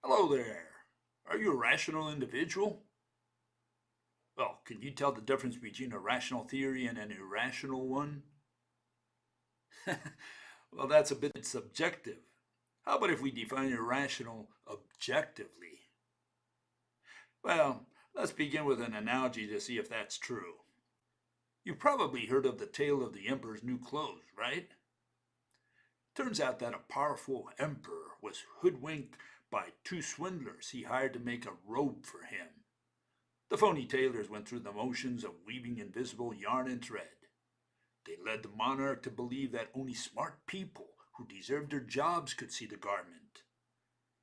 Hello there. Are you a rational individual? Well, can you tell the difference between a rational theory and an irrational one? Well, that's a bit subjective. How about if we define irrational objectively? Well, let's begin with an analogy to see if that's true. You've probably heard of the tale of the emperor's new clothes, right? Turns out that a powerful emperor was hoodwinked by two swindlers he hired to make a robe for him. The phony tailors went through the motions of weaving invisible yarn and thread. They led the monarch to believe that only smart people who deserved their jobs could see the garment.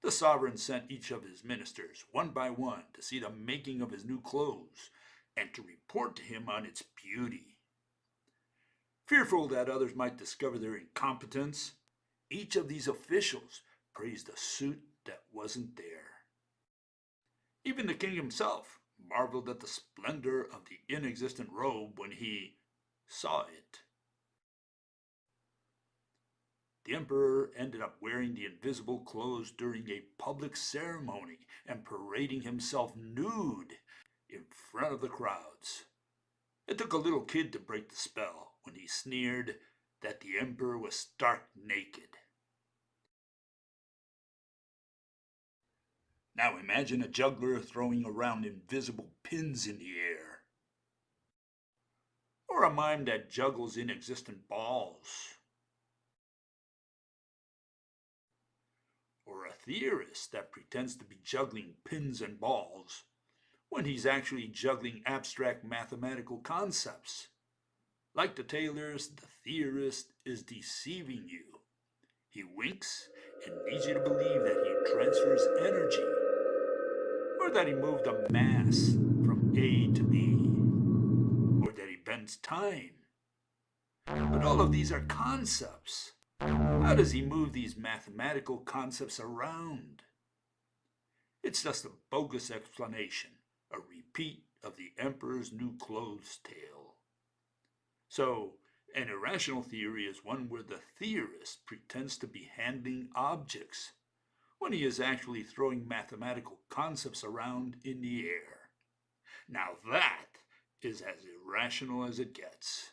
The sovereign sent each of his ministers, one by one, to see the making of his new clothes and to report to him on its beauty. Fearful that others might discover their incompetence, each of these officials praised a suit that wasn't there. Even the king himself marveled at the splendor of the inexistent robe when he saw it. The emperor ended up wearing the invisible clothes during a public ceremony and parading himself nude in front of the crowds. It took a little kid to break the spell when he sneered that the emperor was stark naked. Now imagine a juggler throwing around invisible pins in the air. Or a mime that juggles inexistent balls. Or a theorist that pretends to be juggling pins and balls when he's actually juggling abstract mathematical concepts. Like the tailors, the theorist is deceiving you. He winks and leads you to believe that he transfers energy, or that he moved a mass from A to B, or that he bends time. But all of these are concepts. How does he move these mathematical concepts around? It's just a bogus explanation, a repeat of the emperor's new clothes tale. So, an irrational theory is one where the theorist pretends to be handling objects when he is actually throwing mathematical concepts around in the air. Now that is as irrational as it gets.